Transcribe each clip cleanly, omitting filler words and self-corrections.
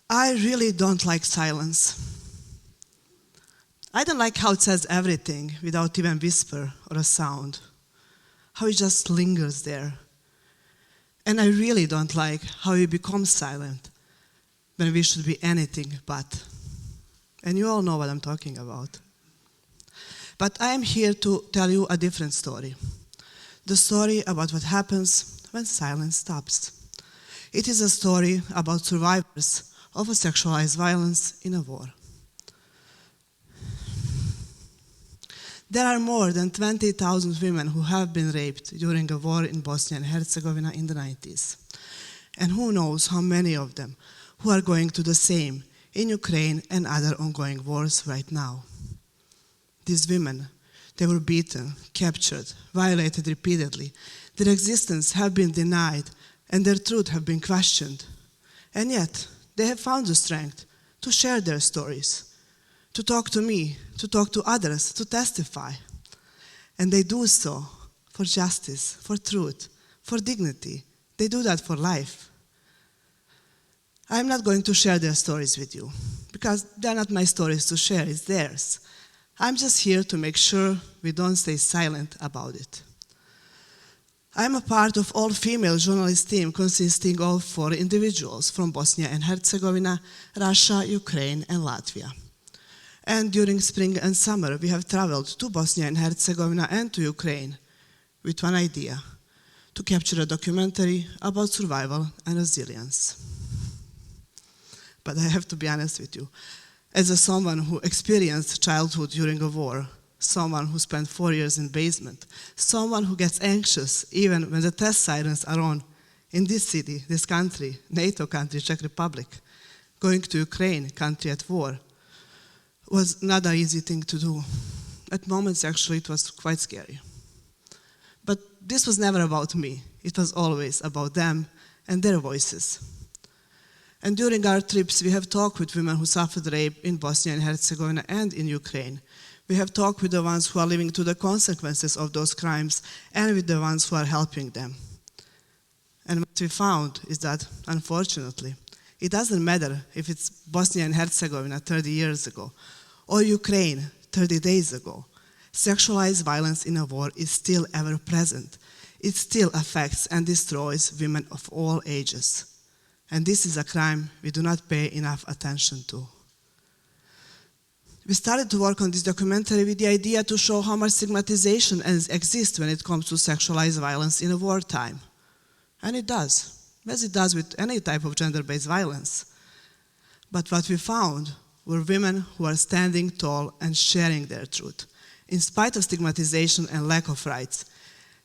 I really don't like silence. I don't like how it says everything without even whisper or a sound, how it just lingers there. And I really don't like how we become silent when we should be anything but. And you all know what I'm talking about. But I am here to tell you a different story. The story about what happens when silence stops. It is a story about survivors of a sexualized violence in a war. There are more than 20,000 women who have been raped during a war in Bosnia and Herzegovina in the 90s. And who knows how many of them who are going through the same in Ukraine and other ongoing wars right now. These women, they were beaten, captured, violated repeatedly. Their existence have been denied and their truth have been questioned. And yet, they have found the strength to share their stories, to talk to me, to talk to others, to testify. And they do so for justice, for truth, for dignity. They do that for life. I'm not going to share their stories with you, because they're not my stories to share, it's theirs. I'm just here to make sure we don't stay silent about it. I'm a part of all-female journalist team consisting of 4 individuals from Bosnia and Herzegovina, Russia, Ukraine, and Latvia. And during spring and summer, we have traveled to Bosnia and Herzegovina and to Ukraine with one idea: to capture a documentary about survival and resilience. But I have to be honest with you. As someone who experienced childhood during a war, someone who spent 4 years in basement, someone who gets anxious even when the test sirens are on in this city, this country, NATO country, Czech Republic, going to Ukraine, country at war, was not an easy thing to do. At moments, actually, it was quite scary. But this was never about me. It was always about them and their voices. And during our trips, we have talked with women who suffered rape in Bosnia and Herzegovina and in Ukraine. We have talked with the ones who are living through the consequences of those crimes and with the ones who are helping them. And what we found is that, unfortunately, it doesn't matter if it's Bosnia and Herzegovina 30 years ago or Ukraine 30 days ago. Sexualized violence in a war is still ever present. It still affects and destroys women of all ages. And this is a crime we do not pay enough attention to. We started to work on this documentary with the idea to show how much stigmatization exists when it comes to sexualized violence in a wartime. And it does, as it does with any type of gender-based violence. But what we found were women who are standing tall and sharing their truth, in spite of stigmatization and lack of rights,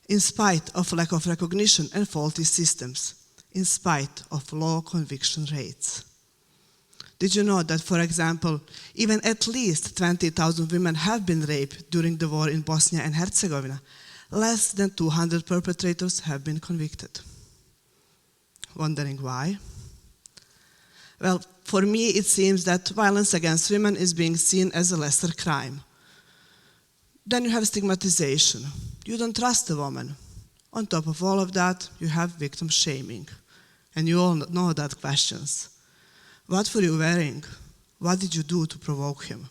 in spite of lack of recognition and faulty systems, in spite of low conviction rates. Did you know that, for example, even at least 20,000 women have been raped during the war in Bosnia and Herzegovina? Less than 200 perpetrators have been convicted. Wondering why? Well, for me, it seems that violence against women is being seen as a lesser crime. Then you have stigmatization. You don't trust a woman. On top of all of that, you have victim shaming. And you all know that questions. What were you wearing? What did you do to provoke him?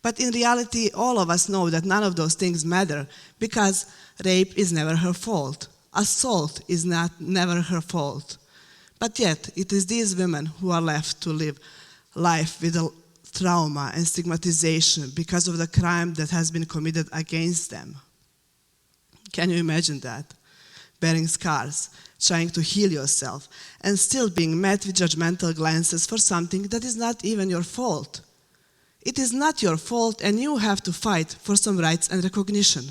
But in reality, all of us know that none of those things matter because rape is never her fault. Assault is never her fault. But yet, it is these women who are left to live life with a trauma and stigmatization because of the crime that has been committed against them. Can you imagine that? Bearing scars, trying to heal yourself, and still being met with judgmental glances for something that is not even your fault. It is not your fault, and you have to fight for some rights and recognition.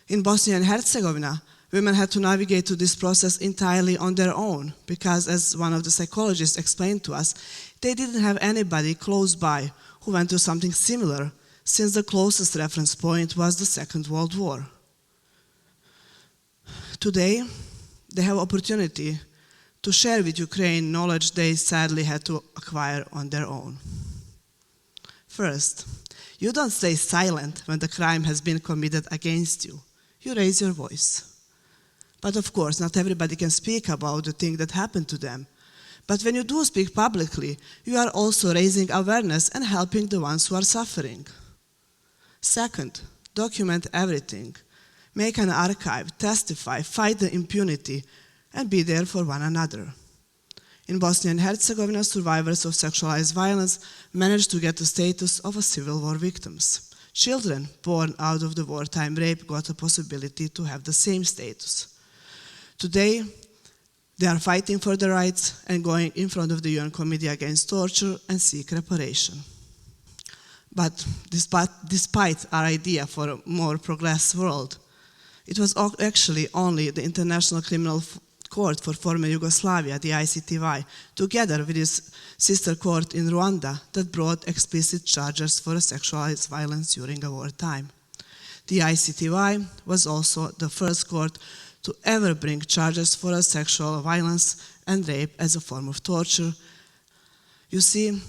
In Bosnia and Herzegovina, women had to navigate through this process entirely on their own because, as one of the psychologists explained to us, they didn't have anybody close by who went through something similar, since the closest reference point was the Second World War. Today, they have opportunity to share with Ukraine knowledge they sadly had to acquire on their own. First, you don't stay silent when the crime has been committed against you. You raise your voice. But of course, not everybody can speak about the thing that happened to them. But when you do speak publicly, you are also raising awareness and helping the ones who are suffering. Second, document everything. Make an archive, testify, fight the impunity, and be there for one another. In Bosnia and Herzegovina, survivors of sexualized violence managed to get the status of a civil war victims. Children born out of the wartime rape got a possibility to have the same status. Today, they are fighting for their rights and going in front of the UN Committee Against Torture and seek reparation. But despite our idea for a more progressive world, it was actually only the International Criminal Court for former Yugoslavia, the ICTY, together with its sister court in Rwanda, that brought explicit charges for sexualized violence during a wartime. The ICTY was also the first court to ever bring charges for sexual violence and rape as a form of torture. You see,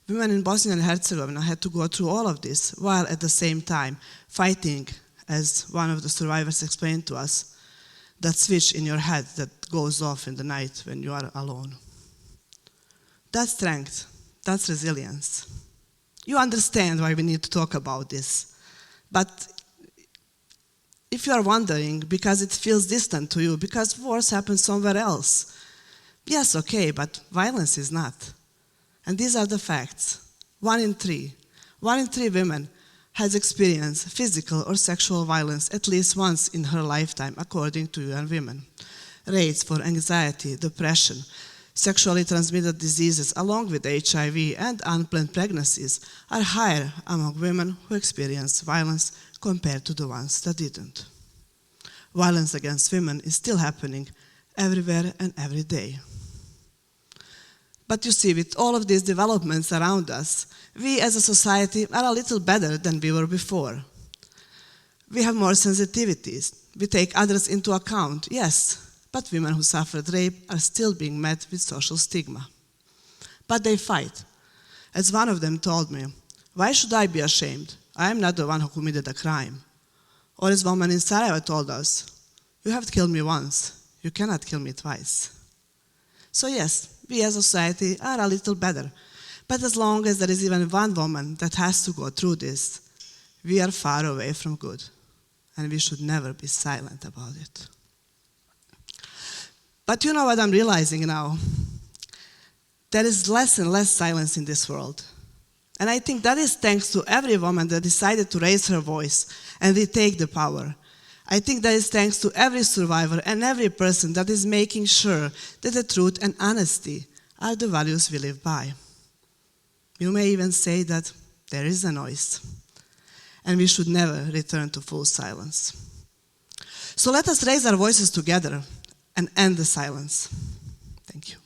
women in Bosnia and Herzegovina had to go through all of this while at the same time fighting, as one of the survivors explained to us, that switch in your head that goes off in the night when you are alone. That's strength, that's resilience. You understand why we need to talk about this. But if you are wondering, because it feels distant to you, because wars happen somewhere else, yes, okay, but violence is not. And these are the facts. 1 in 3 women has experienced physical or sexual violence at least once in her lifetime, according to UN Women. Rates for anxiety, depression, sexually transmitted diseases, along with HIV and unplanned pregnancies, are higher among women who experience violence compared to the ones that didn't. Violence against women is still happening everywhere and every day. But you see, with all of these developments around us, we as a society are a little better than we were before. We have more sensitivities. We take others into account, yes, but women who suffered rape are still being met with social stigma. But they fight. As one of them told me, "Why should I be ashamed? I am not the one who committed a crime." Or as one man in Sarajevo told us, "You have killed me once, you cannot kill me twice." So yes, we as a society are a little better. But as long as there is even one woman that has to go through this, we are far away from good. And we should never be silent about it. But you know what I'm realizing now? There is less and less silence in this world. And I think that is thanks to every woman that decided to raise her voice and retake the power. I think that is thanks to every survivor and every person that is making sure that the truth and honesty are the values we live by. You may even say that there is a noise, and we should never return to full silence. So let us raise our voices together and end the silence. Thank you.